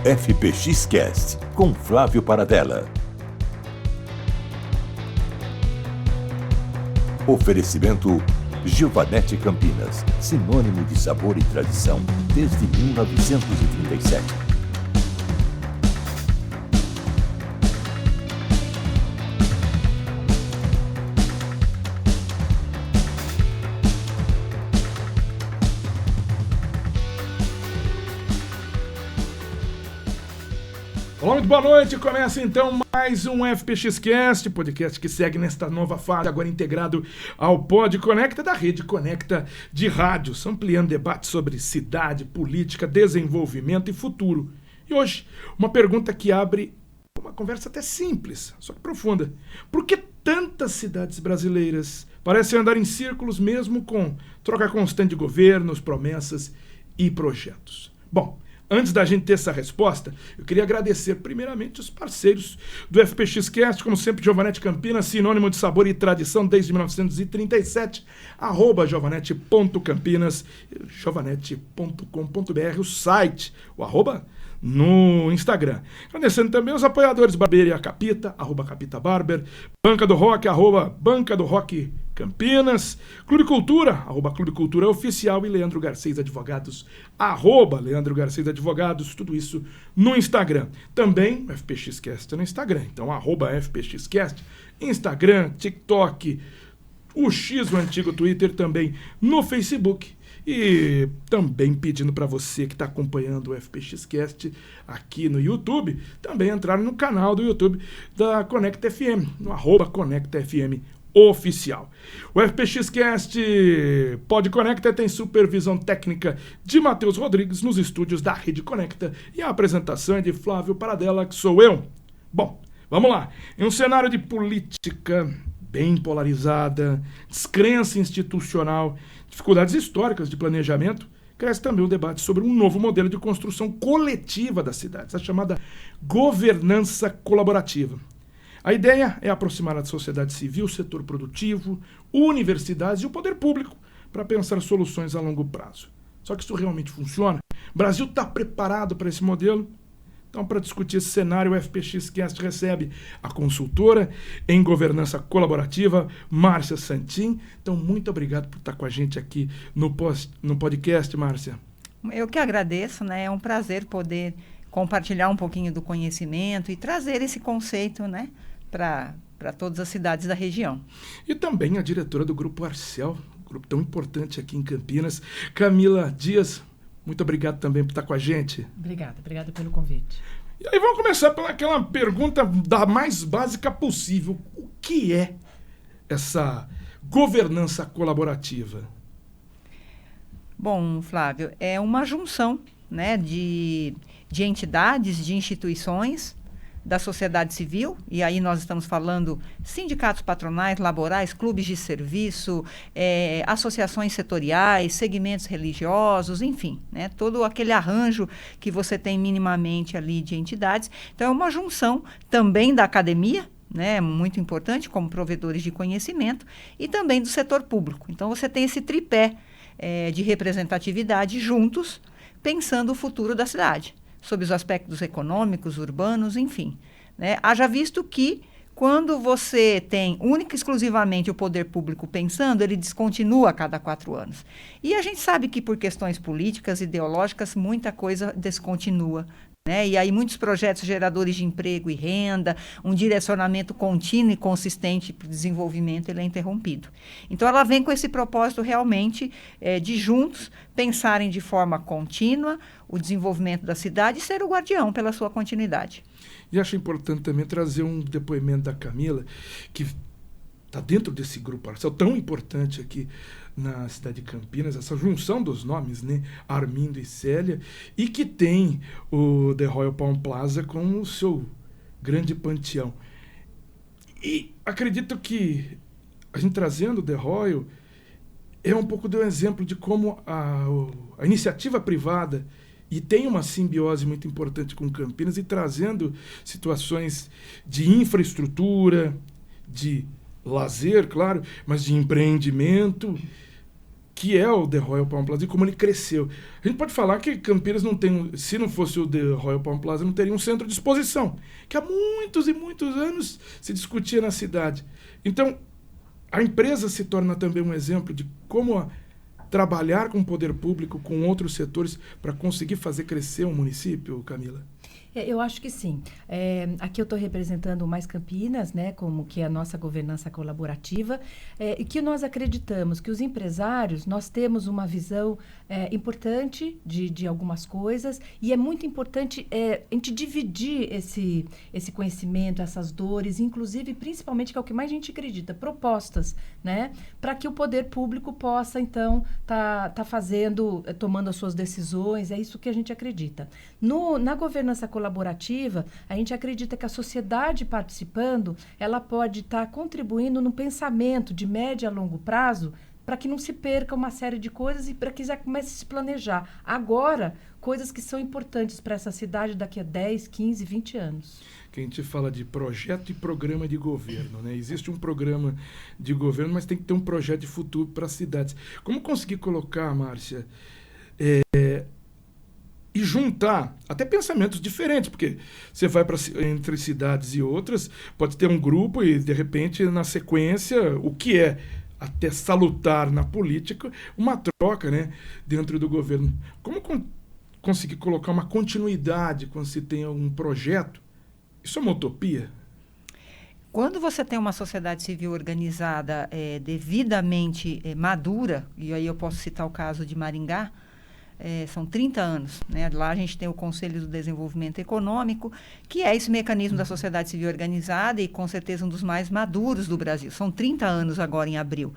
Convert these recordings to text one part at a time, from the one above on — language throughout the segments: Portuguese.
FPX-Cast, com Flávio Paradella. Oferecimento Giovanetti Campinas, sinônimo de sabor e tradição desde 1937. Olá, muito boa noite. Começa então mais um FPX-Cast, podcast que segue nesta nova fase, agora integrado ao Pod Conecta da Rede Conecta de rádios, ampliando debates sobre cidade, política, desenvolvimento e futuro. E hoje, uma pergunta que abre uma conversa até simples, só que profunda. Por que tantas cidades brasileiras parecem andar em círculos mesmo com troca constante de governos, promessas e projetos? Bom, antes da gente ter essa resposta, eu queria agradecer primeiramente os parceiros do FPX-Cast, como sempre, Giovanetti Campinas, sinônimo de sabor e tradição desde 1937, @giovanetti.campinas, giovanetti.com.br, o site, o arroba no Instagram. Agradecendo também os apoiadores Barbearia Capita, @CapitaBarber, Banca do Rock, Banca do Rock Campinas, Clube Cultura, @Clube Cultura Oficial e Leandro Garcês Advogados, @Leandro Garcês Advogados, tudo isso no Instagram. Também o FPX-Cast no Instagram, então @FPX-Cast, Instagram, TikTok, o X, o antigo Twitter, também no Facebook. E também pedindo para você que está acompanhando o FPX-Cast aqui no YouTube, também entrar no canal do YouTube da Conecta FM, no @Conecta FM Oficial. O FPX-Cast Pod Conecta tem supervisão técnica de Matheus Rodrigues nos estúdios da Rede Conecta e a apresentação é de Flávio Paradella, que sou eu. Bom, vamos lá. Em um cenário de política bem polarizada, descrença institucional, dificuldades históricas de planejamento, cresce também o debate sobre um novo modelo de construção coletiva das cidades, a chamada governança colaborativa. A ideia é aproximar a sociedade civil, o setor produtivo, universidades e o poder público para pensar soluções a longo prazo. Só que isso realmente funciona? O Brasil está preparado para esse modelo? Então, para discutir esse cenário, o FPX-Cast recebe a consultora em governança colaborativa, Márcia Santin. Então, muito obrigado por estar com a gente aqui no podcast, Márcia. Eu que agradeço, né? É um prazer poder compartilhar um pouquinho do conhecimento e trazer esse conceito, né, para todas as cidades da região. E também a diretora do Grupo Arcel, grupo tão importante aqui em Campinas, Camila Dias. Muito obrigado também por estar com a gente. Obrigada pelo convite. E aí vamos começar pelaquela pergunta da mais básica possível. O que é essa governança colaborativa? Bom, Flávio, é uma junção, né, de entidades, de instituições da sociedade civil, e aí nós estamos falando sindicatos patronais, laborais, clubes de serviço, associações setoriais, segmentos religiosos, enfim, né, todo aquele arranjo que você tem minimamente ali de entidades. Então, é uma junção também da academia, né, muito importante, como provedores de conhecimento, e também do setor público. Então, você tem esse tripé de representatividade juntos, pensando o futuro da cidade, sob os aspectos econômicos, urbanos, enfim, né? Haja visto que, quando você tem única e exclusivamente o poder público pensando, ele descontinua a cada 4 anos. E a gente sabe que, por questões políticas, ideológicas, muita coisa descontinua, né? E aí muitos projetos geradores de emprego e renda, um direcionamento contínuo e consistente para o desenvolvimento, ele é interrompido. Então, ela vem com esse propósito realmente de juntos pensarem de forma contínua o desenvolvimento da cidade e ser o guardião pela sua continuidade. E acho importante também trazer um depoimento da Camila, que está dentro desse grupo Arcel, tão importante aqui na cidade de Campinas, essa junção dos nomes, né, Armindo e Célia, e que tem o The Royal Palm Plaza como o seu grande panteão. E acredito que a gente trazendo o The Royal é um pouco do exemplo de como a iniciativa privada e tem uma simbiose muito importante com Campinas e trazendo situações de infraestrutura, de lazer, claro, mas de empreendimento, que é o The Royal Palm Plaza e como ele cresceu. A gente pode falar que Campinas não tem, se não fosse o The Royal Palm Plaza, não teria um centro de exposição, que há muitos e muitos anos se discutia na cidade. Então, a empresa se torna também um exemplo de como trabalhar com o poder público, com outros setores, para conseguir fazer crescer um município, Camila? Eu acho que sim. Aqui eu estou representando o Mais Campinas, né, como que é a nossa governança colaborativa, e que nós acreditamos que os empresários, nós temos uma visão importante de algumas coisas, e é muito importante a gente dividir esse conhecimento, essas dores, inclusive, principalmente, que é o que mais a gente acredita, propostas, né, para que o poder público possa, então, tá fazendo, tomando as suas decisões, é isso que a gente acredita. Na governança colaborativa, a gente acredita que a sociedade participando, ela pode estar contribuindo no pensamento de médio a longo prazo para que não se perca uma série de coisas e para que já comece a se planejar agora coisas que são importantes para essa cidade daqui a 10, 15, 20 anos. Que a gente fala de projeto e programa de governo, né? Existe um programa de governo, mas tem que ter um projeto de futuro para as cidades. Como conseguir colocar, Márcia, e juntar até pensamentos diferentes, porque você vai entre cidades e outras, pode ter um grupo e, de repente, na sequência, o que é até salutar na política, uma troca, né, dentro do governo. Como conseguir colocar uma continuidade quando se tem algum projeto? Isso é uma utopia? Quando você tem uma sociedade civil organizada devidamente madura, e aí eu posso citar o caso de Maringá, são 30 anos, né? Lá a gente tem o Conselho do Desenvolvimento Econômico, que é esse mecanismo da sociedade civil organizada e, com certeza, um dos mais maduros do Brasil. São 30 anos agora em abril.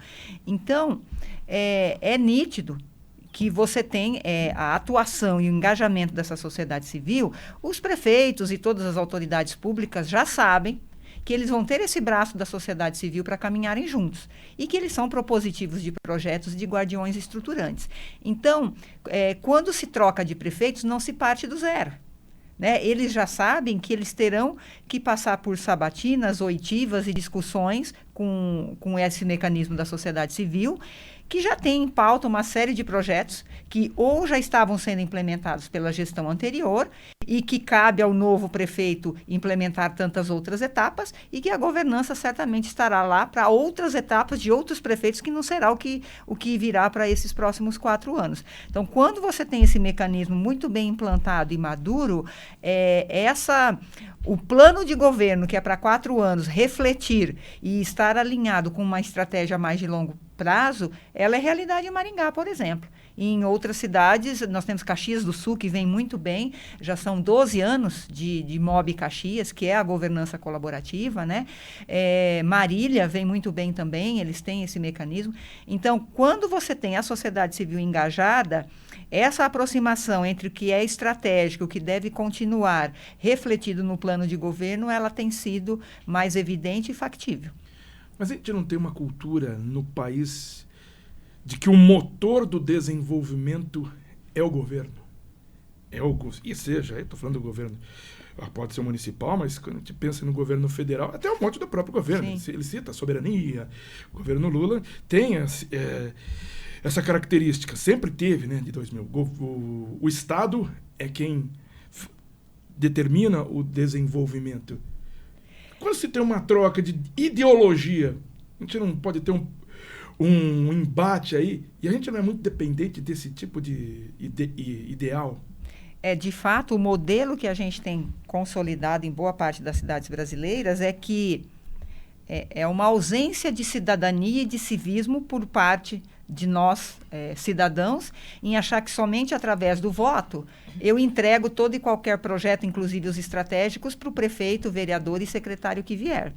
Então, é nítido que você tem a atuação e o engajamento dessa sociedade civil. Os prefeitos e todas as autoridades públicas já sabem que eles vão ter esse braço da sociedade civil para caminharem juntos e que eles são propositivos de projetos de guardiões estruturantes. Então, quando se troca de prefeitos, não se parte do zero, né? Eles já sabem que eles terão que passar por sabatinas, oitivas e discussões com esse mecanismo da sociedade civil, que já tem em pauta uma série de projetos que ou já estavam sendo implementados pela gestão anterior e que cabe ao novo prefeito implementar tantas outras etapas e que a governança certamente estará lá para outras etapas de outros prefeitos, que não será o que virá para esses próximos 4 anos. Então, quando você tem esse mecanismo muito bem implantado e maduro, o plano de governo, que é para 4 anos, refletir e estar alinhado com uma estratégia mais de longo prazo, ela é realidade em Maringá, por exemplo. E em outras cidades, nós temos Caxias do Sul, que vem muito bem, já são 12 anos de MOB Caxias, que é a governança colaborativa, né? Marília vem muito bem também, eles têm esse mecanismo. Então, quando você tem a sociedade civil engajada, essa aproximação entre o que é estratégico, o que deve continuar refletido no plano de governo, ela tem sido mais evidente e factível. Mas a gente não tem uma cultura no país de que o motor do desenvolvimento é o governo. E seja, estou falando do governo, pode ser municipal, mas quando a gente pensa no governo federal, até um monte do próprio governo. Sim. Ele cita a soberania, o governo Lula tem essa característica, sempre teve, né, de 2000. O Estado é quem determina o desenvolvimento. Quando se tem uma troca de ideologia, a gente não pode ter um embate aí, e a gente não é muito dependente desse tipo de ideal. De fato, o modelo que a gente tem consolidado em boa parte das cidades brasileiras é que é uma ausência de cidadania e de civismo por parte de nós, cidadãos, em achar que somente através do voto eu entrego todo e qualquer projeto, inclusive os estratégicos, para o prefeito, vereador e secretário que vier.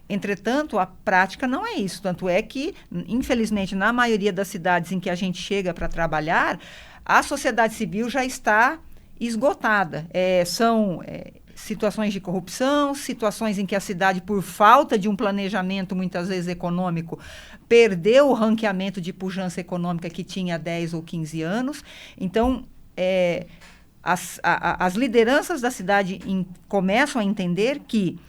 Entretanto, a prática não é isso. Tanto é que, infelizmente, na maioria das cidades em que a gente chega para trabalhar, a sociedade civil já está esgotada. São situações de corrupção, situações em que a cidade, por falta de um planejamento, muitas vezes econômico, perdeu o ranqueamento de pujança econômica que tinha há 10 ou 15 anos. Então, as lideranças da cidade começam a entender que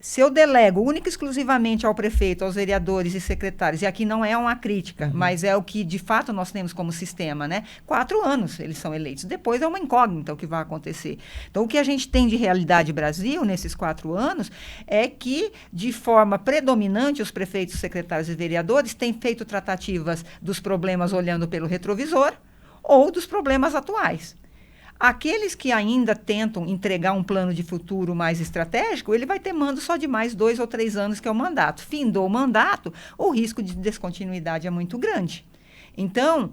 se eu delego única e exclusivamente ao prefeito, aos vereadores e secretários, e aqui não é uma crítica, mas é o que de fato nós temos como sistema, né? 4 anos eles são eleitos, depois é uma incógnita o que vai acontecer. Então, o que a gente tem de realidade Brasil nesses 4 anos é que, de forma predominante, os prefeitos, secretários e vereadores têm feito tratativas dos problemas olhando pelo retrovisor ou dos problemas atuais. Aqueles que ainda tentam entregar um plano de futuro mais estratégico, ele vai ter mando só de mais 2 ou 3 anos, que é o mandato. Findou o mandato, o risco de descontinuidade é muito grande. Então,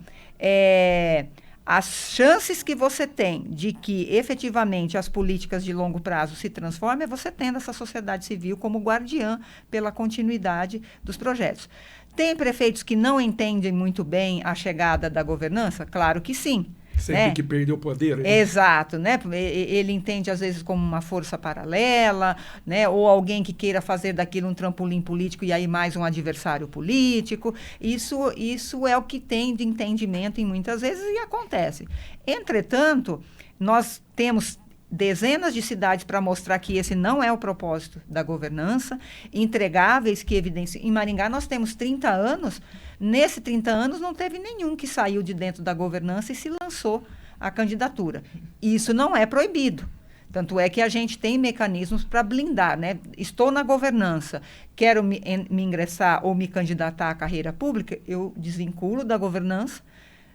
as chances que você tem de que efetivamente as políticas de longo prazo se transformem é você tendo essa sociedade civil como guardiã pela continuidade dos projetos. Tem prefeitos que não entendem muito bem a chegada da governança? Claro que sim. Sempre que perdeu o poder. Né? Exato, né? Ele entende às vezes como uma força paralela, né? Ou alguém que queira fazer daquilo um trampolim político e aí mais um adversário político. Isso é o que tem de entendimento em muitas vezes e acontece. Entretanto, nós temos dezenas de cidades para mostrar que esse não é o propósito da governança, entregáveis que evidenciam. Em Maringá nós temos 30 anos, nesses 30 anos não teve nenhum que saiu de dentro da governança e se lançou a candidatura. Isso não é proibido. Tanto é que a gente tem mecanismos para blindar, né? Estou na governança, quero me ingressar ou me candidatar à carreira pública, eu desvinculo da governança.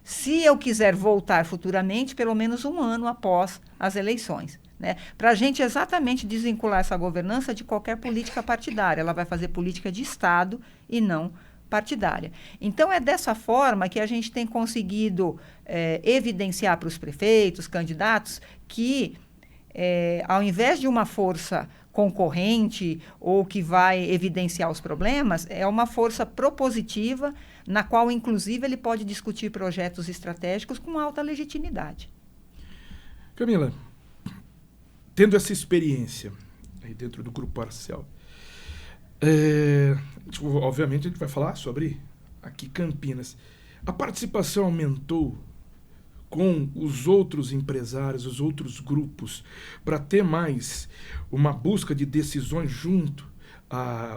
Se eu quiser voltar futuramente, pelo menos 1 ano após as eleições, né? Para a gente exatamente desvincular essa governança de qualquer política partidária. Ela vai fazer política de Estado e não partidária. Então, é dessa forma que a gente tem conseguido evidenciar para os prefeitos, candidatos, que ao invés de uma força concorrente ou que vai evidenciar os problemas, é uma força propositiva na qual, inclusive, ele pode discutir projetos estratégicos com alta legitimidade. Camila, tendo essa experiência aí dentro do Grupo Arcel, obviamente a gente vai falar sobre aqui Campinas. A participação aumentou com os outros empresários, os outros grupos, para ter mais uma busca de decisões junto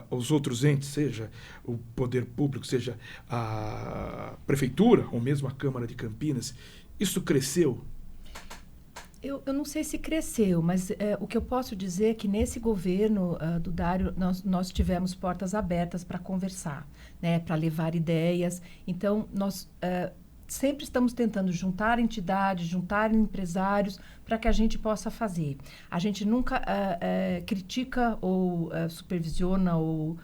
aos outros entes, seja o poder público, seja a prefeitura ou mesmo a Câmara de Campinas. Isso cresceu? Eu não sei se cresceu, mas o que eu posso dizer é que nesse governo do Dário nós tivemos portas abertas para conversar, né, para levar ideias. Então, nós sempre estamos tentando juntar entidades, juntar empresários para que a gente possa fazer. A gente nunca critica ou supervisiona ou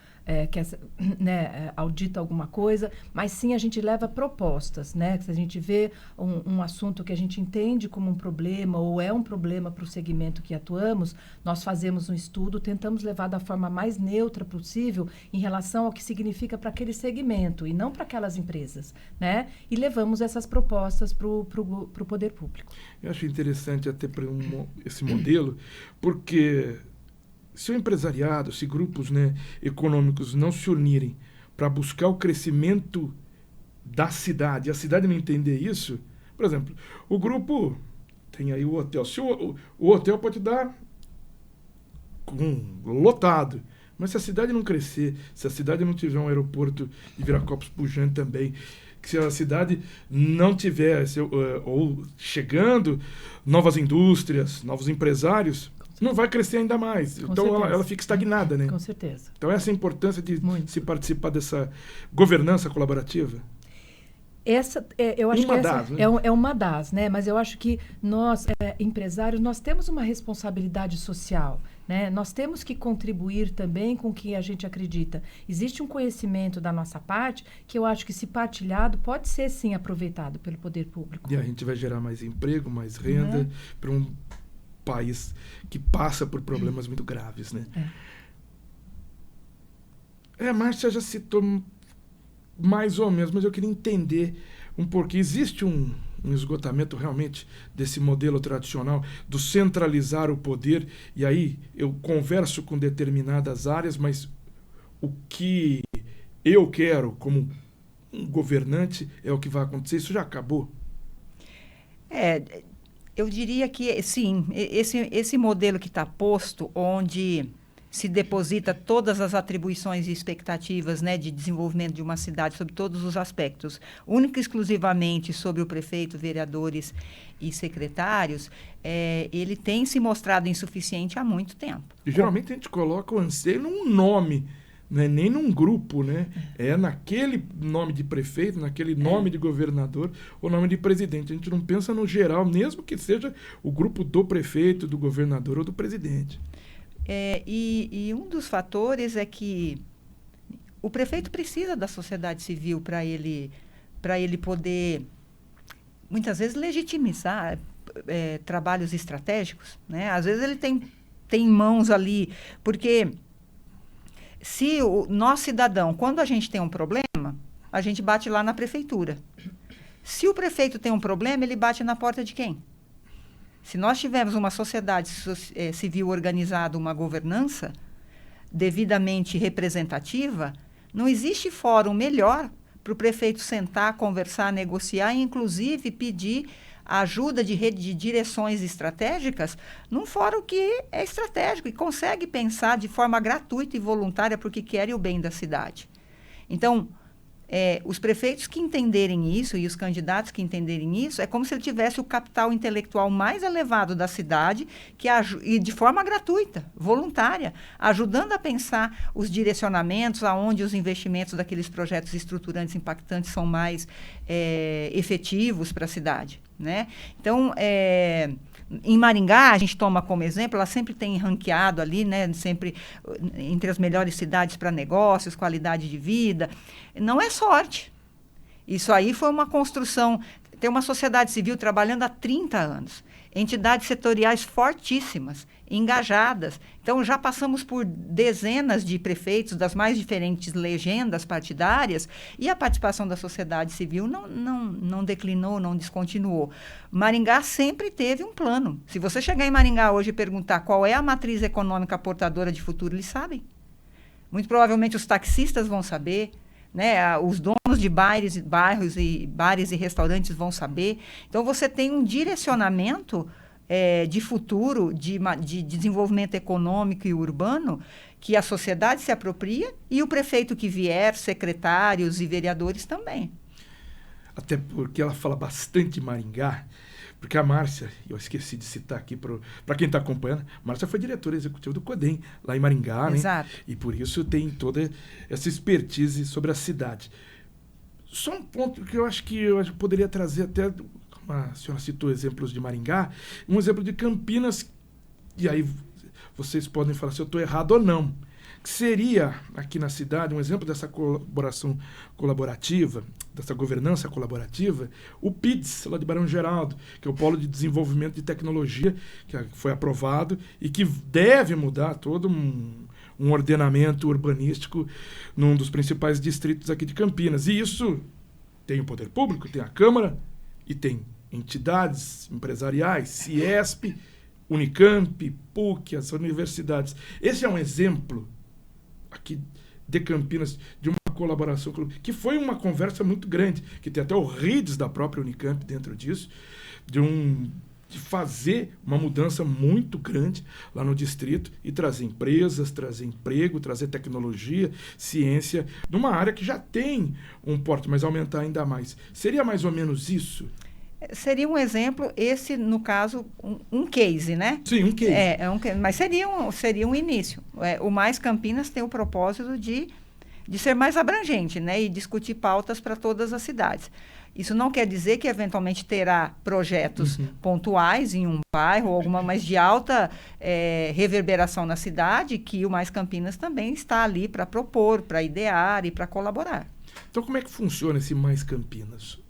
audita alguma coisa, mas sim a gente leva propostas, né? Se a gente vê um assunto que a gente entende como um problema ou é um problema para o segmento que atuamos, nós fazemos um estudo, tentamos levar da forma mais neutra possível em relação ao que significa para aquele segmento e não para aquelas empresas, né? E levamos essas propostas para o poder público. Eu acho interessante até para esse modelo, porque se o empresariado, se grupos, né, econômicos não se unirem para buscar o crescimento da cidade, a cidade não entender isso, por exemplo, o grupo tem aí o hotel. Se o hotel pode dar lotado, mas se a cidade não crescer, se a cidade não tiver um aeroporto de Viracopos pujante também, se a cidade não tiver ou chegando novas indústrias, novos empresários, não vai crescer ainda mais. Então ela fica estagnada, né? Com certeza. Então essa é a importância de se participar dessa governança colaborativa. Eu acho que essa é uma das, né? Mas eu acho que nós, empresários, nós temos uma responsabilidade social, né? Nós temos que contribuir também com o que a gente acredita. Existe um conhecimento da nossa parte que eu acho que, se partilhado, pode ser, sim, aproveitado pelo poder público. E a gente vai gerar mais emprego, mais renda para um país que passa por problemas muito graves, né? A Márcia já citou mais ou menos, mas eu queria entender um porquê. Existe um esgotamento realmente desse modelo tradicional do centralizar o poder, e aí eu converso com determinadas áreas, mas o que eu quero como um governante é o que vai acontecer. Isso já acabou? Eu diria que, sim, esse modelo que está posto, onde se deposita todas as atribuições e expectativas, né, de desenvolvimento de uma cidade sobre todos os aspectos, única e exclusivamente sobre o prefeito, vereadores e secretários, ele tem se mostrado insuficiente há muito tempo. E geralmente a gente coloca o anseio num nome, não é nem num grupo, né? É naquele nome de prefeito, naquele nome de governador ou nome de presidente. A gente não pensa no geral, mesmo que seja o grupo do prefeito, do governador ou do presidente. E um dos fatores é que o prefeito precisa da sociedade civil para ele poder, muitas vezes, legitimizar trabalhos estratégicos, né? Às vezes ele tem mãos ali, porque se nós, cidadão, quando a gente tem um problema, a gente bate lá na prefeitura. Se o prefeito tem um problema, ele bate na porta de quem? Se nós tivermos uma sociedade civil organizada, uma governança devidamente representativa, não existe fórum melhor para o prefeito sentar, conversar, negociar e, inclusive, pedir ajuda de rede de direções estratégicas num fórum que é estratégico e consegue pensar de forma gratuita e voluntária porque querem o bem da cidade. Então, os prefeitos que entenderem isso e os candidatos que entenderem isso, é como se ele tivesse o capital intelectual mais elevado da cidade e de forma gratuita, voluntária, ajudando a pensar os direcionamentos, aonde os investimentos daqueles projetos estruturantes impactantes são mais efetivos para a cidade, né? Então, em Maringá, a gente toma como exemplo, ela sempre tem ranqueado ali, né, sempre entre as melhores cidades para negócios, qualidade de vida. Não é sorte. Isso aí foi uma construção. Tem uma sociedade civil trabalhando há 30 anos. Entidades setoriais fortíssimas, engajadas. Então, já passamos por dezenas de prefeitos das mais diferentes legendas partidárias e a participação da sociedade civil não declinou, não descontinuou. Maringá sempre teve um plano. Se você chegar em Maringá hoje e perguntar qual é a matriz econômica portadora de futuro, eles sabem. Muito provavelmente os taxistas vão saber, né? Os donos de bares e bares e restaurantes vão saber. Então, você tem um direcionamento de futuro, de desenvolvimento econômico e urbano, que a sociedade se apropria e o prefeito que vier, secretários e vereadores também. Até porque ela fala bastante de Maringá, porque a Márcia, eu esqueci de citar aqui para quem está acompanhando, Márcia foi diretora executiva do CODEM, lá em Maringá, Exato. Né? E por isso tem toda essa expertise sobre a cidade. Só um ponto que eu acho que eu poderia trazer até, a senhora citou exemplos de Maringá, um exemplo de Campinas, e aí vocês podem falar se eu estou errado ou não, que seria aqui na cidade um exemplo dessa colaboração colaborativa, dessa governança colaborativa, o PIDS, lá de Barão Geraldo, que é o Polo de Desenvolvimento de Tecnologia, que foi aprovado e que deve mudar todo um ordenamento urbanístico num dos principais distritos aqui de Campinas. E isso tem o poder público, tem a Câmara e tem entidades empresariais, Ciesp, Unicamp, PUC, as universidades. Esse é um exemplo aqui de Campinas de uma colaboração que foi uma conversa muito grande, que tem até o RIDS da própria Unicamp dentro disso, de fazer uma mudança muito grande lá no distrito e trazer empresas, trazer emprego, trazer tecnologia, ciência, numa área que já tem um porte, mas aumentar ainda mais. Seria mais ou menos isso? Seria um exemplo, esse, no caso, um case, né? Sim, um case. Mas seria um início. O Mais Campinas tem o propósito de ser mais abrangente, né? E discutir pautas para todas as cidades. Isso não quer dizer que, eventualmente, terá projetos pontuais em um bairro, ou alguma, mas de alta reverberação na cidade, que o Mais Campinas também está ali para propor, para idear e para colaborar. Então, como é que funciona esse Mais Campinas?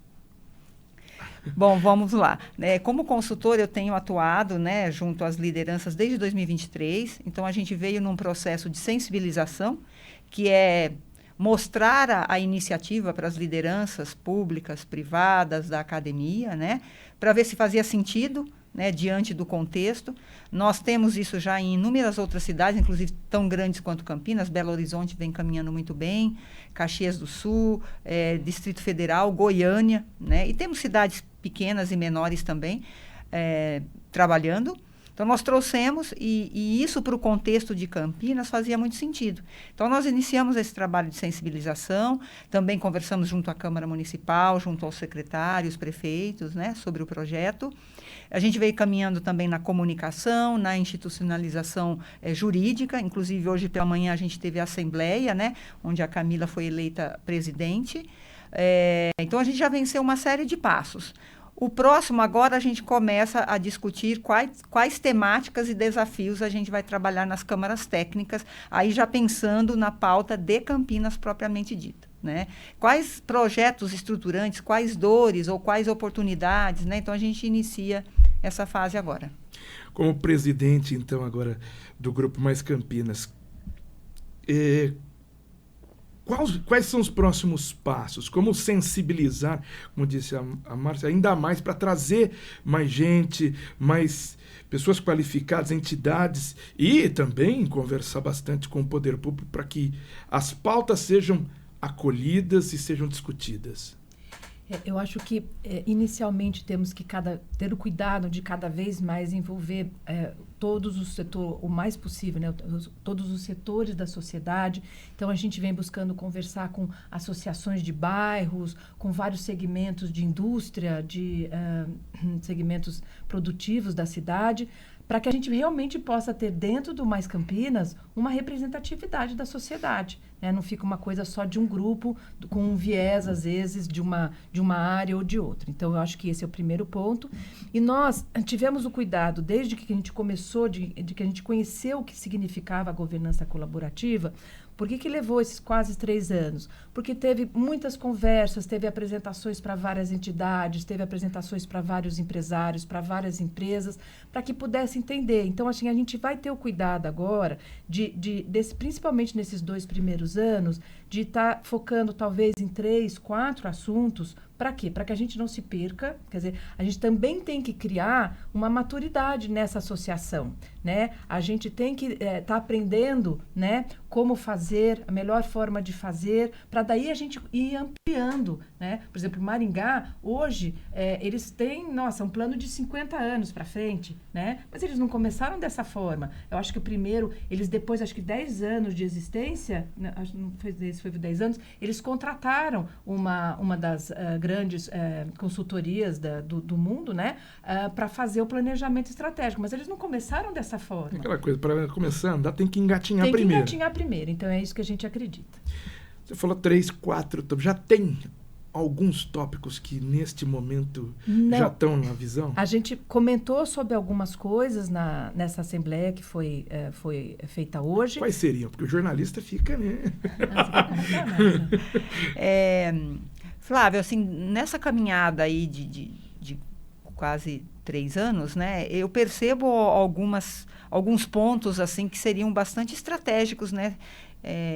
Bom, vamos lá. Como consultor, eu tenho atuado, né, junto às lideranças desde 2023. Então, a gente veio num processo de sensibilização, que é mostrar a iniciativa para as lideranças públicas, privadas, da academia, né, para ver se fazia sentido, né, diante do contexto. Nós temos isso já em inúmeras outras cidades, inclusive tão grandes quanto Campinas. Belo Horizonte vem caminhando muito bem, Caxias do Sul, Distrito Federal, Goiânia, né, e temos cidades pequenas e menores também trabalhando. Então, nós trouxemos, e isso para o contexto de Campinas fazia muito sentido. Então, nós iniciamos esse trabalho de sensibilização, também conversamos junto à Câmara Municipal, junto aos secretários, prefeitos, né, sobre o projeto. A gente veio caminhando também na comunicação, na institucionalização jurídica, inclusive hoje pela manhã a gente teve a assembleia, né, onde a Camila foi eleita presidente. Então, a gente já venceu uma série de passos. O próximo, agora, a gente começa a discutir quais temáticas e desafios a gente vai trabalhar nas câmaras técnicas, aí já pensando na pauta de Campinas propriamente dita, né? Quais projetos estruturantes, quais dores ou quais oportunidades, né? Então, a gente inicia essa fase agora. Como presidente, então, agora do Grupo Mais Campinas, quais são os próximos passos? Como sensibilizar, como disse a Márcia, ainda mais para trazer mais gente, mais pessoas qualificadas, entidades e também conversar bastante com o poder público para que as pautas sejam acolhidas e sejam discutidas? Eu acho que, inicialmente, temos que ter o cuidado de cada vez mais envolver todos os setores, o mais possível, né? Todos os setores da sociedade. Então, a gente vem buscando conversar com associações de bairros, com vários segmentos de indústria, de segmentos produtivos da cidade, para que a gente realmente possa ter dentro do Mais Campinas uma representatividade da sociedade, né? Não fica uma coisa só de um grupo, com um viés, às vezes, de uma área ou de outra. Então, eu acho que esse é o primeiro ponto. E nós tivemos o cuidado, desde que a gente começou, de que a gente conheceu o que significava a governança colaborativa. Por que levou esses quase 3 anos? Porque teve muitas conversas, teve apresentações para várias entidades, teve apresentações para vários empresários, para várias empresas, para que pudesse entender. Então, assim, a gente vai ter o cuidado agora, principalmente nesses 2 primeiros anos, de estar focando talvez em 3, 4 assuntos. Para quê? Para que a gente não se perca. Quer dizer, a gente também tem que criar uma maturidade nessa associação, né? A gente tem que estar aprendendo, né, como fazer, a melhor forma de fazer, para daí a gente ir ampliando, né? Por exemplo, Maringá, hoje, eles têm, um plano de 50 anos para frente, né? Mas eles não começaram dessa forma. Eu acho que o primeiro, eles depois, acho que 10 anos de existência, não foi 10 anos, eles contrataram uma das grandes consultorias do mundo, né, para fazer o planejamento estratégico. Mas eles não começaram dessa forma. Aquela coisa, para começar a andar, tem que engatinhar primeiro. Tem que engatinhar primeiro. Então, é isso que a gente acredita. Você falou 3, 4, já tem alguns tópicos que, neste momento, já estão na visão? A gente comentou sobre algumas coisas nessa assembleia que foi feita hoje. Quais seriam? Porque o jornalista fica, né? Flávio, assim, nessa caminhada aí de quase 3 anos, né, eu percebo alguns pontos assim que seriam bastante estratégicos, né,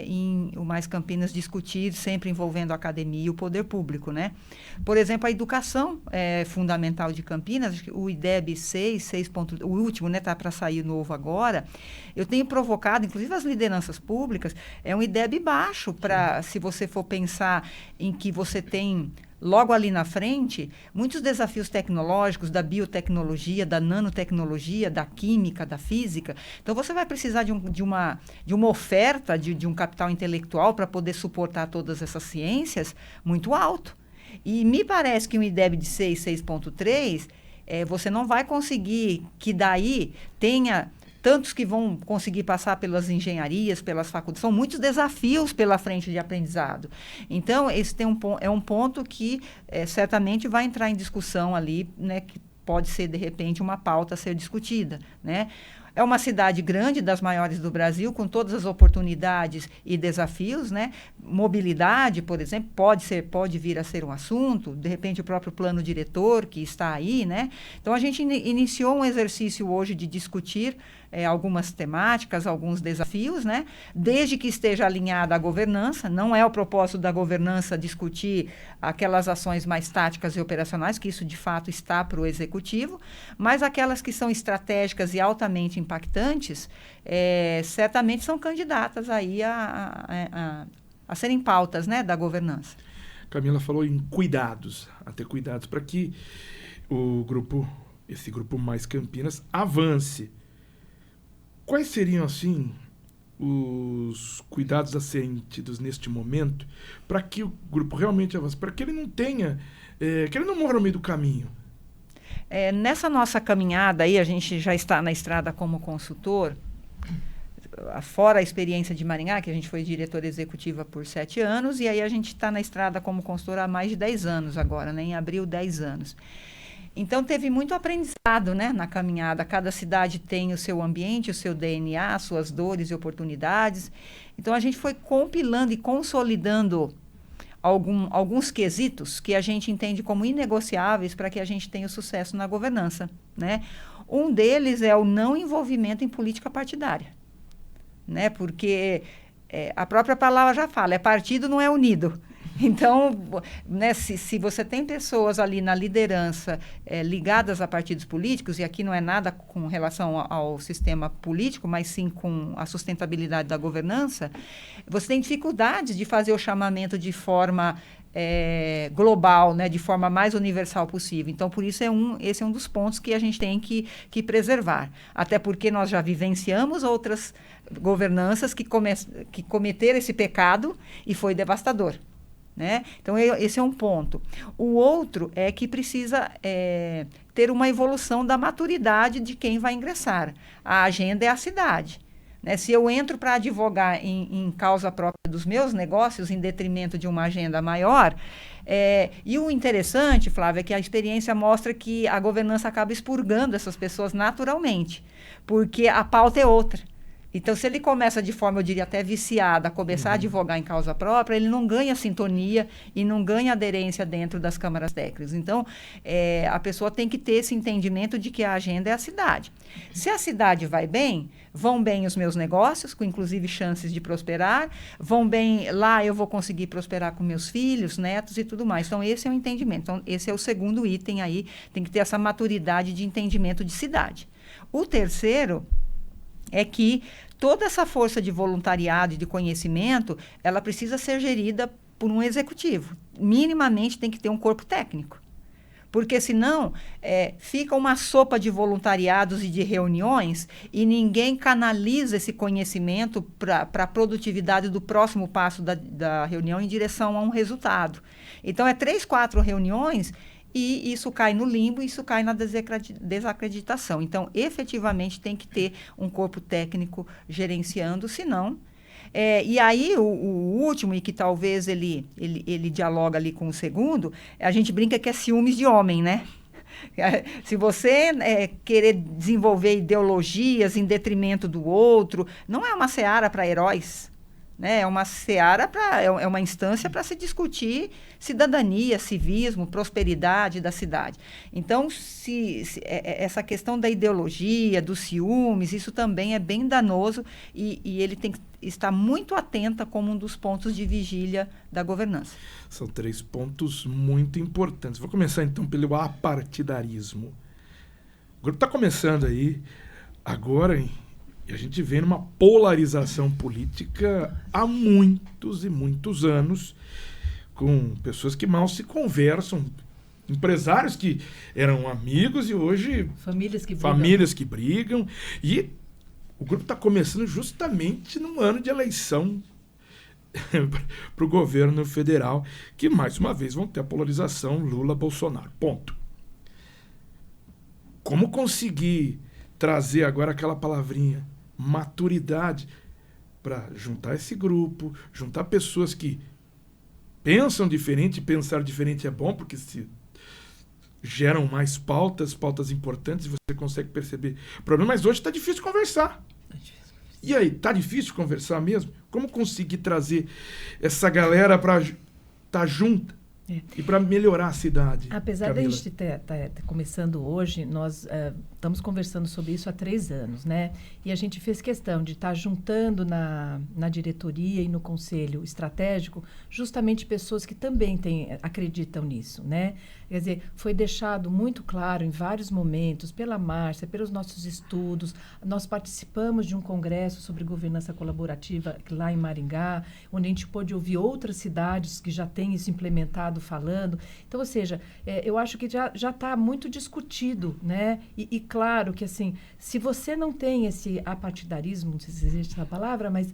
em o Mais Campinas discutir, sempre envolvendo a academia e o poder público, né? Por exemplo, a educação fundamental de Campinas, o IDEB 6, o último, né, está para sair novo agora. Eu tenho provocado, inclusive as lideranças públicas, um IDEB baixo para, se você for pensar em que você tem logo ali na frente, muitos desafios tecnológicos, da biotecnologia, da nanotecnologia, da química, da física. Então, você vai precisar de uma oferta, de um capital intelectual para poder suportar todas essas ciências muito alto. E me parece que um IDEB de 6.3, você não vai conseguir que daí tenha tantos que vão conseguir passar pelas engenharias, pelas faculdades. São muitos desafios pela frente de aprendizado. Então, esse é um ponto que certamente vai entrar em discussão ali, né, que pode ser, de repente, uma pauta a ser discutida, né? É uma cidade grande, das maiores do Brasil, com todas as oportunidades e desafios, né? Mobilidade, por exemplo, pode vir a ser um assunto, de repente o próprio plano diretor que está aí, né? Então, a gente iniciou um exercício hoje de discutir algumas temáticas, alguns desafios, né? Desde que esteja alinhada a governança. Não é o propósito da governança discutir aquelas ações mais táticas e operacionais, que isso de fato está para o executivo, mas aquelas que são estratégicas e altamente impactantes, certamente são candidatas aí a serem pautas, né, da governança. Camila falou em cuidados, a ter cuidados para que o grupo esse grupo Mais Campinas avance. Quais seriam, assim, os cuidados a serem tidos neste momento para que o grupo realmente avance, para que ele não tenha, que ele não morra no meio do caminho? Nessa nossa caminhada aí, a gente já está na estrada como consultor, fora a experiência de Maringá, que a gente foi diretora executiva por 7 anos, e aí a gente está na estrada como consultora há mais de 10 anos agora, né? Em abril, 10 anos. Então, teve muito aprendizado, né, na caminhada. Cada cidade tem o seu ambiente, o seu DNA, suas dores e oportunidades. Então, a gente foi compilando e consolidando alguns quesitos que a gente entende como inegociáveis para que a gente tenha o sucesso na governança, né? Um deles é o não envolvimento em política partidária, né? Porque a própria palavra já fala, partido não é unido. Então, né, se você tem pessoas ali na liderança ligadas a partidos políticos, e aqui não é nada com relação ao sistema político, mas sim com a sustentabilidade da governança, você tem dificuldade de fazer o chamamento de forma global, né, de forma mais universal possível. Então, por isso, esse é um dos pontos que a gente tem que preservar. Até porque nós já vivenciamos outras governanças que cometeram esse pecado e foi devastador, né? Então, esse é um ponto. O outro é que precisa ter uma evolução da maturidade de quem vai ingressar. A agenda é a cidade, né? Se eu entro para advogar em causa própria dos meus negócios, em detrimento de uma agenda maior, e o interessante, Flávia, é que a experiência mostra que a governança acaba expurgando essas pessoas naturalmente, porque a pauta é outra. Então, se ele começa de forma, eu diria até viciada, a começar a advogar em causa própria, ele não ganha sintonia e não ganha aderência dentro das câmaras técnicas. Então, a pessoa tem que ter esse entendimento de que a agenda é a cidade. Se a cidade vai bem, vão bem os meus negócios, com inclusive chances de prosperar, vão bem lá, eu vou conseguir prosperar com meus filhos, netos e tudo mais. Então, esse é o entendimento. Então, esse é o segundo item aí, tem que ter essa maturidade de entendimento de cidade. O terceiro é que toda essa força de voluntariado e de conhecimento, ela precisa ser gerida por um executivo. Minimamente tem que ter um corpo técnico. Porque senão fica uma sopa de voluntariados e de reuniões e ninguém canaliza esse conhecimento para a produtividade do próximo passo da reunião em direção a um resultado. Então, 3, 4 reuniões e isso cai no limbo, isso cai na desacreditação. Então, efetivamente, tem que ter um corpo técnico gerenciando, senão... e aí, o último, e que talvez ele dialoga ali com o segundo, a gente brinca que é ciúmes de homem, né? Se você querer desenvolver ideologias em detrimento do outro, não é uma seara para heróis, né? É uma seara, é uma instância para se discutir cidadania, civismo, prosperidade da cidade. Então, essa questão da ideologia, dos ciúmes, isso também é bem danoso e ele tem que estar muito atenta como um dos pontos de vigília da governança. São 3 pontos muito importantes. Vou começar, então, pelo apartidarismo. O grupo está começando aí agora, hein? E a gente vê numa polarização política há muitos e muitos anos, com pessoas que mal se conversam, empresários que eram amigos e hoje... Famílias que brigam. E o grupo está começando justamente num ano de eleição para o governo federal, que mais uma vez vão ter a polarização Lula-Bolsonaro. Ponto. Como conseguir trazer agora aquela palavrinha maturidade para juntar esse grupo, juntar pessoas que pensam diferente, pensar diferente é bom, porque se geram mais pautas importantes e você consegue perceber o problema, mas hoje está difícil conversar. E aí, está difícil conversar mesmo? Como conseguir trazer essa galera para estar junta? E para melhorar a cidade. Apesar da gente estar começando hoje, nós estamos conversando sobre isso há 3 anos, né? E a gente fez questão de estar juntando na diretoria e no conselho estratégico justamente pessoas que também acreditam nisso, né? Quer dizer, foi deixado muito claro em vários momentos, pela Márcia, pelos nossos estudos. Nós participamos de um congresso sobre governança colaborativa lá em Maringá, onde a gente pôde ouvir outras cidades que já têm isso implementado falando. Então, ou seja, eu acho que já está muito discutido, né? E claro que, assim, se você não tem esse apartidarismo, não sei se existe essa palavra, mas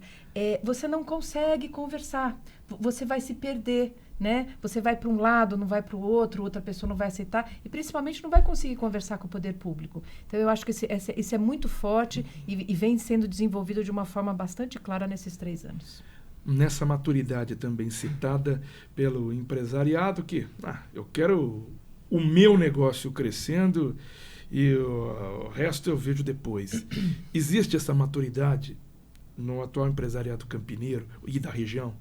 você não consegue conversar. Você vai se perder, né? Você vai para um lado, não vai para o outro, outra pessoa não vai aceitar e, principalmente, não vai conseguir conversar com o poder público. Então, eu acho que isso é muito forte e vem sendo desenvolvido de uma forma bastante clara nesses 3 anos. Nessa maturidade também citada pelo empresariado que eu quero o meu negócio crescendo e o resto eu vejo depois. Existe essa maturidade no atual empresariado campineiro e da região?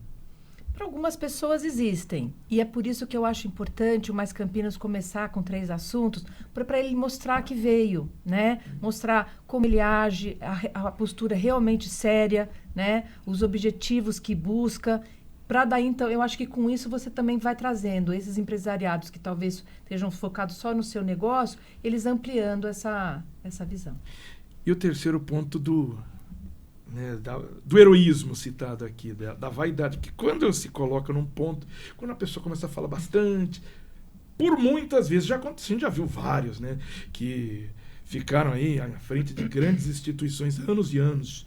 Para algumas pessoas existem. E é por isso que eu acho importante o Mais Campinas começar com 3 assuntos, para ele mostrar que veio, né? Mostrar como ele age, a postura realmente séria, né? Os objetivos que busca. Para daí, então, eu acho que com isso você também vai trazendo esses empresariados que talvez estejam focados só no seu negócio, eles ampliando essa visão. E o terceiro ponto do heroísmo citado aqui, da vaidade, que quando se coloca num ponto, quando a pessoa começa a falar bastante, por muitas vezes, a gente já viu vários, né, que ficaram aí à frente de grandes instituições anos e anos.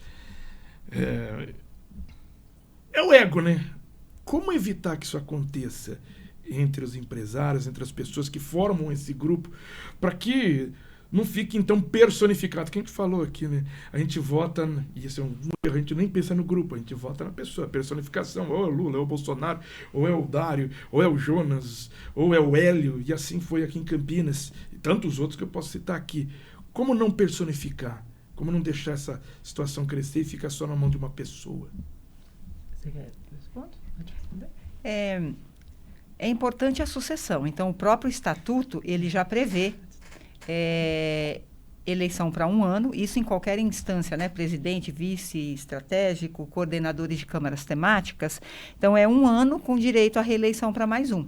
É o ego, né? Como evitar que isso aconteça entre os empresários, entre as pessoas que formam esse grupo, para que não fique, então, personificado. Quem que falou aqui, né? A gente vota, e isso é um erro, a gente nem pensa no grupo, a gente vota na pessoa. A personificação, ou é o Lula, ou é o Bolsonaro, ou é o Dário, ou é o Jonas, ou é o Hélio, e assim foi aqui em Campinas, e tantos outros que eu posso citar aqui. Como não personificar? Como não deixar essa situação crescer e ficar só na mão de uma pessoa? Você quer responder? Pode responder. É importante a sucessão. Então, o próprio estatuto, ele já prevê eleição para 1 ano, isso em qualquer instância, né? Presidente, vice estratégico, coordenadores de câmaras temáticas. Então, é 1 ano com direito à reeleição para mais 1.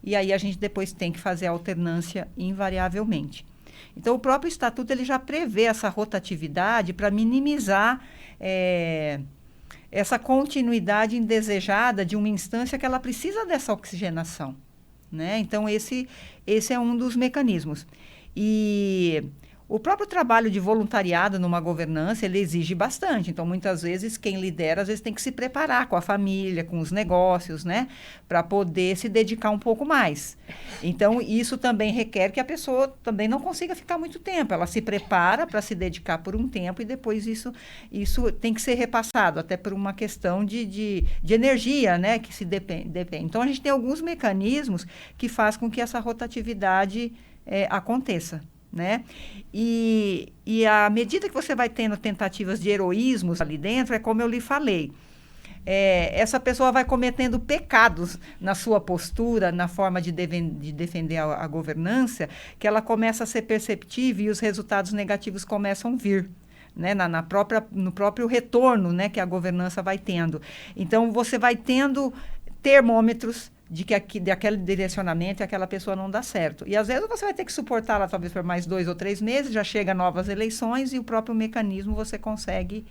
E aí a gente depois tem que fazer a alternância invariavelmente. Então, o próprio estatuto ele já prevê essa rotatividade para minimizar essa continuidade indesejada de uma instância que ela precisa dessa oxigenação, né? Então, esse é um dos mecanismos. E o próprio trabalho de voluntariado numa governança, ele exige bastante. Então, muitas vezes, quem lidera, às vezes, tem que se preparar com a família, com os negócios, né? Para poder se dedicar um pouco mais. Então, isso também requer que a pessoa também não consiga ficar muito tempo. Ela se prepara para se dedicar por um tempo e depois isso tem que ser repassado, até por uma questão de energia, né? Que se depende. Então, a gente tem alguns mecanismos que faz com que essa rotatividade aconteça, né? E à medida que você vai tendo tentativas de heroísmos ali dentro, é como eu lhe falei, essa pessoa vai cometendo pecados na sua postura, na forma de defender a governança, que ela começa a ser perceptível e os resultados negativos começam a vir, né? No próprio retorno, né, que a governança vai tendo. Então, você vai tendo termômetros de aquele direcionamento e aquela pessoa não dá certo. E, às vezes, você vai ter que suportá-la, talvez, por mais 2 ou 3 meses, já chega novas eleições e o próprio mecanismo você consegue...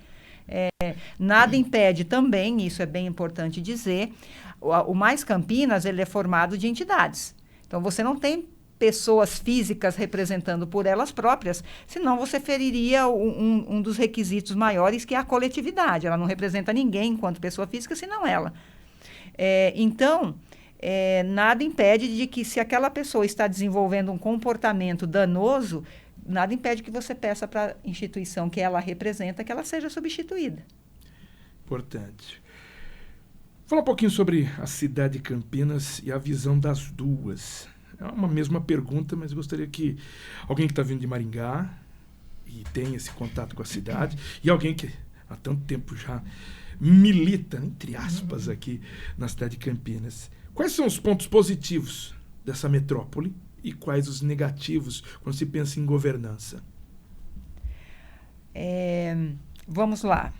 nada impede também, isso é bem importante dizer, o Mais Campinas, ele é formado de entidades. Então, você não tem pessoas físicas representando por elas próprias, senão você feriria um dos requisitos maiores, que é a coletividade. Ela não representa ninguém enquanto pessoa física, senão ela. Então... nada impede de que, se aquela pessoa está desenvolvendo um comportamento danoso, nada impede que você peça para a instituição que ela representa que ela seja substituída. Importante. Fala um pouquinho sobre a cidade de Campinas e a visão das duas. É uma mesma pergunta, mas gostaria que alguém que está vindo de Maringá e tem esse contato com a cidade, e alguém que há tanto tempo já milita, entre aspas, aqui na cidade de Campinas. Quais são os pontos positivos dessa metrópole e quais os negativos quando se pensa em governança? Vamos lá.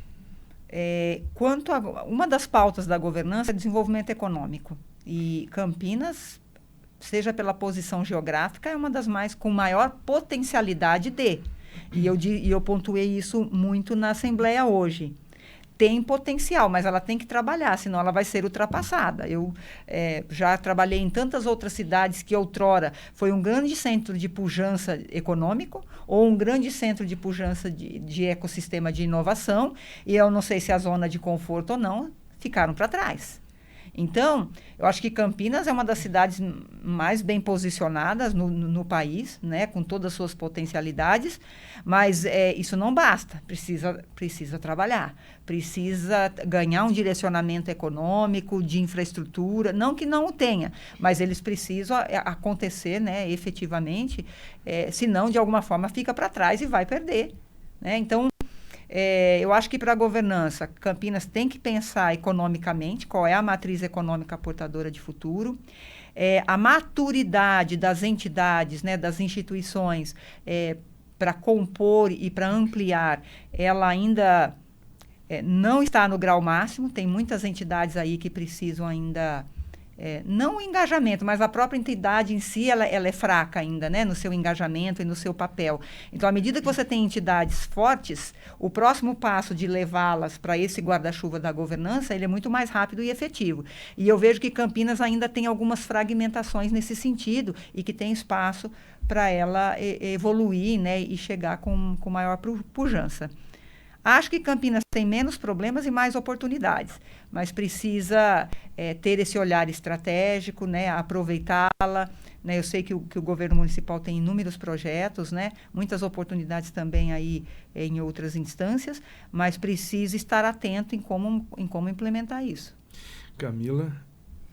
Quanto a uma das pautas da governança é desenvolvimento econômico. E Campinas, seja pela posição geográfica, é uma das com maior potencialidade de. E eu pontuei isso muito na Assembleia hoje. Tem potencial, mas ela tem que trabalhar, senão ela vai ser ultrapassada. Eu já trabalhei em tantas outras cidades que outrora foi um grande centro de pujança econômico ou um grande centro de pujança de ecossistema de inovação, e eu não sei se a zona de conforto ou não ficaram para trás. Então, eu acho que Campinas é uma das cidades mais bem posicionadas no país, né, com todas as suas potencialidades, mas isso não basta, precisa trabalhar, precisa ganhar um direcionamento econômico, de infraestrutura, não que não o tenha, mas eles precisam acontecer, né, efetivamente, senão, de alguma forma, fica para trás e vai perder, né? Então, eu acho que para a governança, Campinas tem que pensar economicamente qual é a matriz econômica portadora de futuro. A maturidade das entidades, né, das instituições, para compor e para ampliar, ela ainda não está no grau máximo. Tem muitas entidades aí que precisam ainda... não o engajamento, mas a própria entidade em si, ela é fraca ainda, né, no seu engajamento e no seu papel. Então, à medida que você tem entidades fortes, o próximo passo de levá-las para esse guarda-chuva da governança, ele é muito mais rápido e efetivo. E eu vejo que Campinas ainda tem algumas fragmentações nesse sentido e que tem espaço para ela evoluir, né, e chegar com maior pujança. Acho que Campinas tem menos problemas e mais oportunidades, mas precisa ter esse olhar estratégico, né, aproveitá-la. Né? Eu sei que o governo municipal tem inúmeros projetos, né, muitas oportunidades também aí em outras instâncias, mas precisa estar atento em como implementar isso. Camila,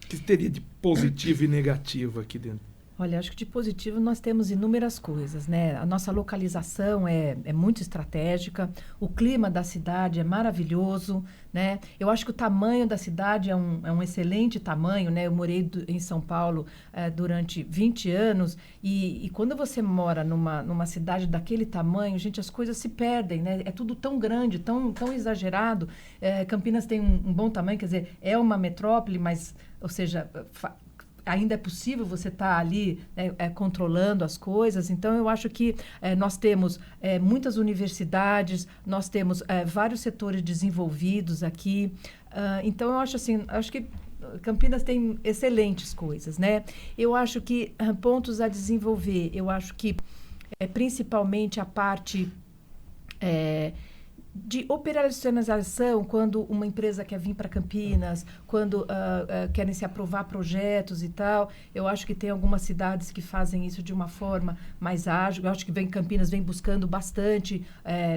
o que teria de positivo e negativo aqui dentro? Olha, acho que de positivo nós temos inúmeras coisas, né? A nossa localização é muito estratégica, o clima da cidade é maravilhoso, né? Eu acho que o tamanho da cidade é um excelente tamanho, né? Eu morei em São Paulo durante 20 anos e quando você mora numa cidade daquele tamanho, gente, as coisas se perdem, né? É tudo tão grande, tão exagerado. Campinas tem um bom tamanho, quer dizer, é uma metrópole, mas, ou seja... ainda é possível você estar ali, né, controlando as coisas. Então, eu acho que nós temos muitas universidades, nós temos vários setores desenvolvidos aqui. Então, eu acho que Campinas tem excelentes coisas, né? Eu acho que pontos a desenvolver, eu acho que principalmente a parte... de operacionalização, quando uma empresa quer vir para Campinas, quando querem se aprovar projetos e tal. Eu acho que tem algumas cidades que fazem isso de uma forma mais ágil. Eu acho que Campinas vem buscando bastante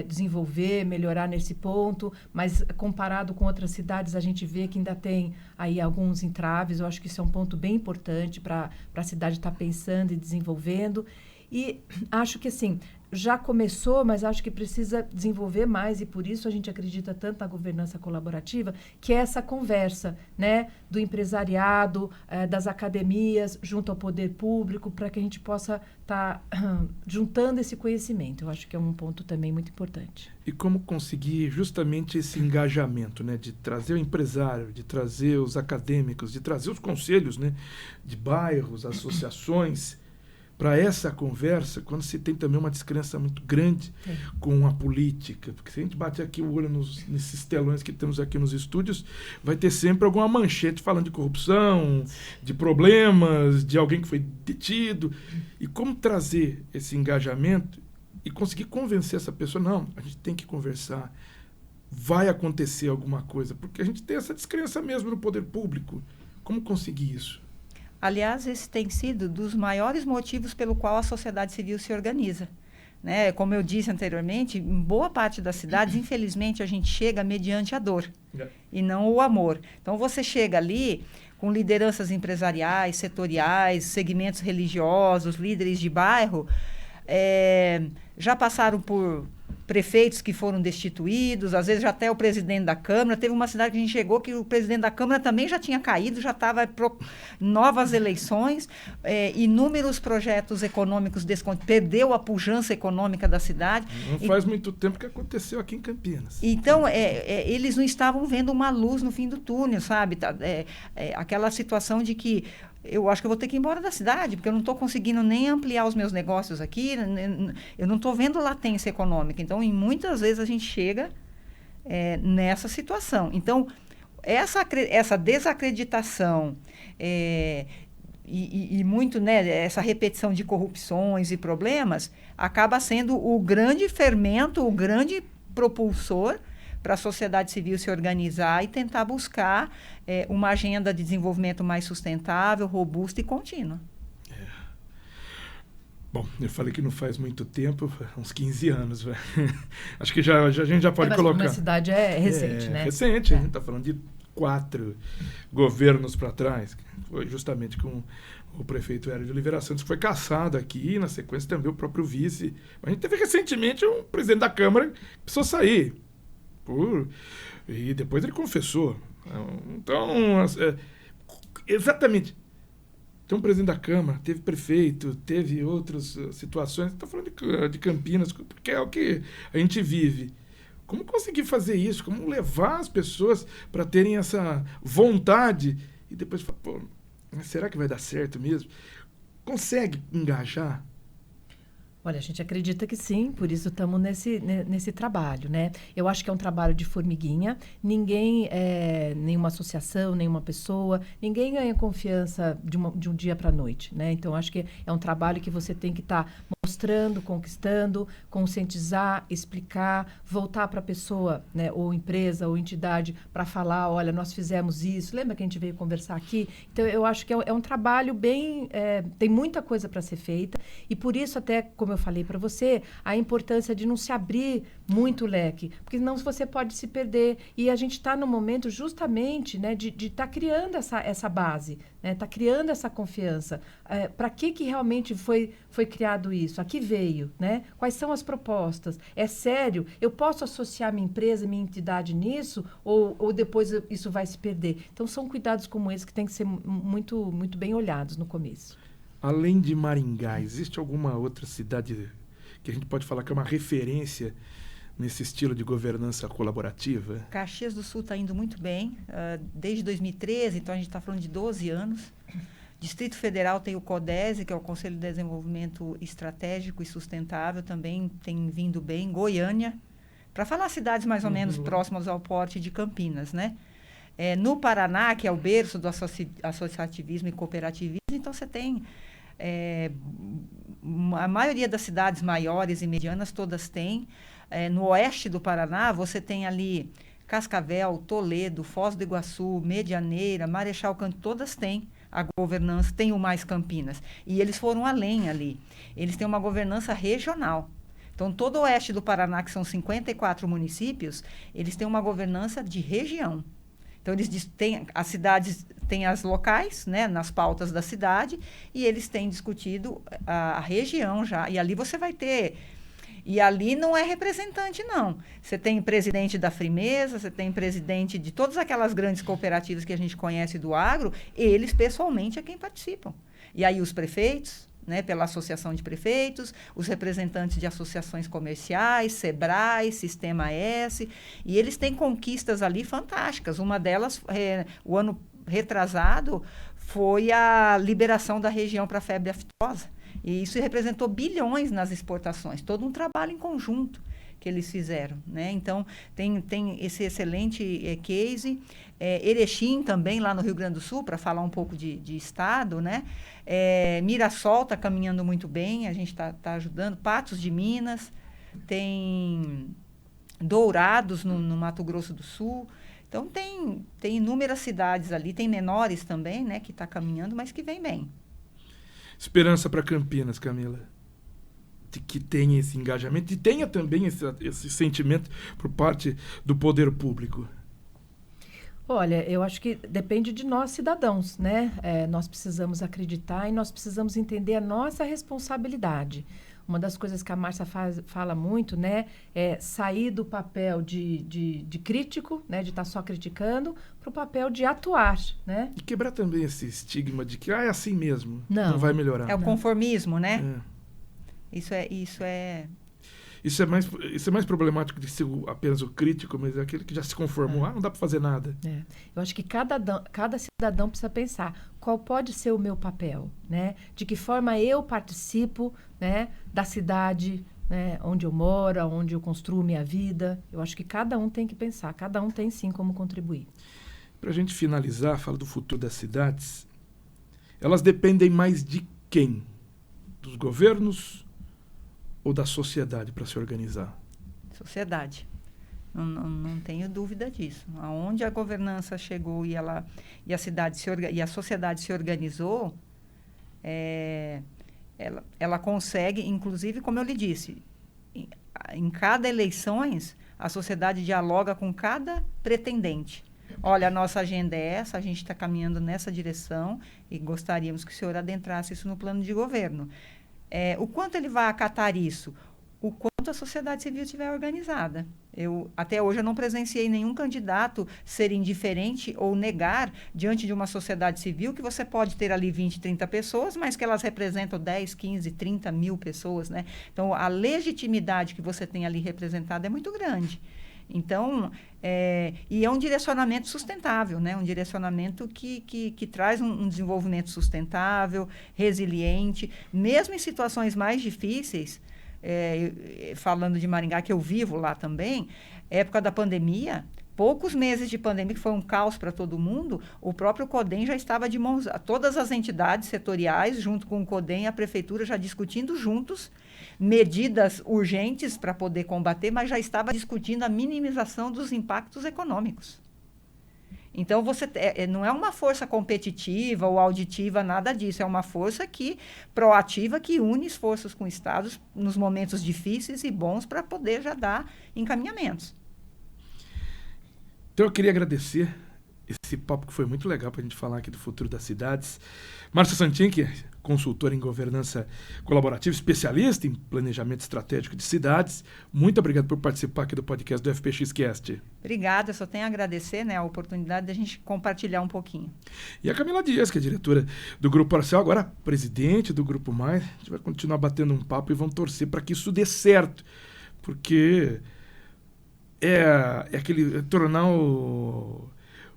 desenvolver, melhorar nesse ponto, mas comparado com outras cidades, a gente vê que ainda tem aí alguns entraves. Eu acho que isso é um ponto bem importante para a cidade estar pensando e desenvolvendo. E acho que, assim, já começou, mas acho que precisa desenvolver mais, e por isso a gente acredita tanto na governança colaborativa, que é essa conversa, né, do empresariado, das academias, junto ao poder público, para que a gente possa estar juntando esse conhecimento. Eu acho que é um ponto também muito importante. E como conseguir justamente esse engajamento, né, de trazer o empresário, de trazer os acadêmicos, de trazer os conselhos, né, de bairros, associações, para essa conversa, quando se tem também uma descrença muito grande com a política. Porque se a gente bate aqui o olho nesses telões que temos aqui nos estúdios, vai ter sempre alguma manchete falando de corrupção, de problemas, de alguém que foi detido. E como trazer esse engajamento e conseguir convencer essa pessoa, não, a gente tem que conversar, vai acontecer alguma coisa, porque a gente tem essa descrença mesmo no poder público. Como conseguir isso? Aliás, esse tem sido dos maiores motivos pelo qual a sociedade civil se organiza. Né? Como eu disse anteriormente, em boa parte das cidades, infelizmente, a gente chega mediante a dor e não o amor. Então, você chega ali com lideranças empresariais, setoriais, segmentos religiosos, líderes de bairro, já passaram por prefeitos que foram destituídos, às vezes já até o presidente da Câmara. Teve uma cidade que a gente chegou que o presidente da Câmara também já tinha caído, já estava novas eleições, inúmeros projetos econômicos perdeu a pujança econômica da cidade. Não faz muito tempo que aconteceu aqui em Campinas. Então, eles não estavam vendo uma luz no fim do túnel, sabe? Aquela situação de que eu acho que eu vou ter que ir embora da cidade, porque eu não estou conseguindo nem ampliar os meus negócios aqui, eu não estou vendo latência econômica. Então, muitas vezes a gente chega nessa situação. Então, essa desacreditação e muito, né, essa repetição de corrupções e problemas acaba sendo o grande fermento, o grande propulsor para a sociedade civil se organizar e tentar buscar uma agenda de desenvolvimento mais sustentável, robusta e contínua. Bom, eu falei que não faz muito tempo, uns 15 anos. Acho que a gente já pode colocar. Mas a cidade é recente, né? Recente, a gente está falando de 4 governos para trás. Foi justamente com o prefeito Hélio de Oliveira Santos, que foi cassado aqui, na sequência também o próprio vice. A gente teve recentemente um presidente da Câmara que precisou sair. E depois ele confessou. Então, exatamente. Tem um presidente da Câmara, teve prefeito, teve outras situações. Estou falando de Campinas, porque é o que a gente vive. Como conseguir fazer isso? Como levar as pessoas para terem essa vontade e depois falar, pô, será que vai dar certo mesmo? Consegue engajar? Olha, a gente acredita que sim, por isso estamos nesse trabalho, né? Eu acho que é um trabalho de formiguinha. Ninguém, nenhuma associação, nenhuma pessoa, ninguém ganha confiança de um dia para a noite, né? Então, acho que é um trabalho que você tem que estar mostrando, conquistando, conscientizar, explicar, voltar para a pessoa, né, ou empresa, ou entidade, para falar, olha, nós fizemos isso. Lembra que a gente veio conversar aqui? Então, eu acho que é um trabalho bem... tem muita coisa para ser feita e, por isso, até, como eu falei para você, a importância de não se abrir muito o leque, porque senão você pode se perder. E a gente está no momento justamente, né, de estar criando essa base, né, tá criando essa confiança. Para que realmente foi criado isso? A que veio? Né? Quais são as propostas? É sério? Eu posso associar minha empresa, minha entidade nisso? Ou depois isso vai se perder? Então, são cuidados como esse que têm que ser muito, muito bem olhados no começo. Além de Maringá, existe alguma outra cidade que a gente pode falar que é uma referência nesse estilo de governança colaborativa? Caxias do Sul está indo muito bem, desde 2013, então a gente está falando de 12 anos. Distrito Federal tem o CODESE, que é o Conselho de Desenvolvimento Estratégico e Sustentável, também tem vindo bem. Goiânia, para falar cidades mais ou menos próximas ao porte de Campinas, né? No Paraná, que é o berço do associativismo e cooperativismo, então você tem... a maioria das cidades maiores e medianas, todas têm. No oeste do Paraná, você tem ali Cascavel, Toledo, Foz do Iguaçu, Medianeira, Marechal Cândido, todas têm a governança, tem o Mais Campinas. E eles foram além ali. Eles têm uma governança regional. Então, todo o oeste do Paraná, que são 54 municípios, eles têm uma governança de região. Então, as cidades têm as locais, né, nas pautas da cidade, e eles têm discutido a região já. E ali você vai ter... E ali não é representante, não. Você tem presidente da Frimeza, você tem presidente de todas aquelas grandes cooperativas que a gente conhece do agro, eles pessoalmente é quem participam. E aí os prefeitos, né, pela Associação de Prefeitos, os representantes de associações comerciais, SEBRAE, Sistema S, e eles têm conquistas ali fantásticas. Uma delas, o ano retrasado, foi a liberação da região para a febre aftosa. E isso representou bilhões nas exportações, todo um trabalho em conjunto que eles fizeram, né? Então, tem esse excelente case. Erechim também, lá no Rio Grande do Sul, para falar um pouco de estado, né? Mirassol está caminhando muito bem, a gente está ajudando. Patos de Minas, tem Dourados no Mato Grosso do Sul. Então, tem inúmeras cidades ali, tem menores também, né? Que está caminhando, mas que vem bem. Esperança para Campinas, Camila. De que tenha esse engajamento e tenha também esse sentimento por parte do poder público. Olha, eu acho que depende de nós, cidadãos, né? Nós precisamos acreditar e nós precisamos entender a nossa responsabilidade. Uma das coisas que a Márcia fala muito, né, é sair do papel de crítico, né, de estar só criticando, para o papel de atuar, né? E quebrar também esse estigma de que é assim mesmo, Não vai melhorar. É o conformismo, né? É. Isso é Isso é mais problemático de ser apenas o crítico, mas é aquele que já se conformou. Não dá para fazer nada. Eu acho que cada cidadão precisa pensar qual pode ser o meu papel, né? De que forma eu participo, né, da cidade, né, onde eu moro, onde eu construo minha vida. Eu acho que cada um tem que pensar, cada um tem sim como contribuir. Para a gente finalizar, fala do futuro das cidades. Elas dependem mais de quem? Dos governos ou da sociedade para se organizar? Sociedade. Não tenho dúvida disso. Aonde a governança chegou e a cidade e a sociedade se organizou, ela consegue, inclusive, como eu lhe disse, em cada eleições, a sociedade dialoga com cada pretendente. Olha, a nossa agenda é essa, a gente está caminhando nessa direção e gostaríamos que o senhor adentrasse isso no plano de governo. O quanto ele vai acatar isso? O quanto a sociedade civil estiver organizada. Até hoje eu não presenciei nenhum candidato ser indiferente ou negar diante de uma sociedade civil que você pode ter ali 20, 30 pessoas, mas que elas representam 10, 15, 30 mil pessoas, né? Então, a legitimidade que você tem ali representada é muito grande. Então, e é um direcionamento sustentável, né? Um direcionamento que traz um desenvolvimento sustentável, resiliente, mesmo em situações mais difíceis. Falando de Maringá, que eu vivo lá também, época da pandemia, poucos meses de pandemia, que foi um caos para todo mundo, o próprio CODEM já estava de mãos, todas as entidades setoriais, junto com o CODEM e a prefeitura, já discutindo juntos medidas urgentes para poder combater, mas já estava discutindo a minimização dos impactos econômicos. Então, não é uma força competitiva ou auditiva, nada disso. É uma força proativa que une esforços com estados nos momentos difíceis e bons para poder já dar encaminhamentos. Então, eu queria agradecer esse papo que foi muito legal para a gente falar aqui do futuro das cidades. Márcia Santin, que é consultora em governança colaborativa, especialista em planejamento estratégico de cidades. Muito obrigado por participar aqui do podcast do FPXcast. Obrigada, eu só tenho a agradecer, né, a oportunidade de a gente compartilhar um pouquinho. E a Camila Dias, que é diretora do Grupo Parcel, agora presidente do Grupo Mais. A gente vai continuar batendo um papo e vamos torcer para que isso dê certo, porque tornar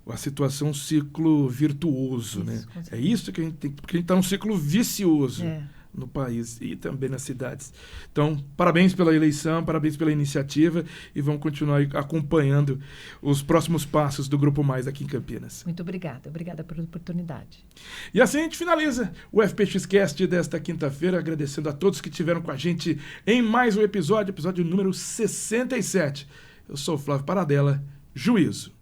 a situação um ciclo virtuoso, né? É isso que a gente tem, porque a gente está num ciclo vicioso no país e também nas cidades. Então, parabéns pela eleição, parabéns pela iniciativa e vamos continuar acompanhando os próximos passos do Grupo Mais aqui em Campinas. Muito obrigada pela oportunidade. E assim a gente finaliza o FPXcast desta quinta-feira, agradecendo a todos que estiveram com a gente em mais um episódio número 67. Eu sou o Flávio Paradella, juízo.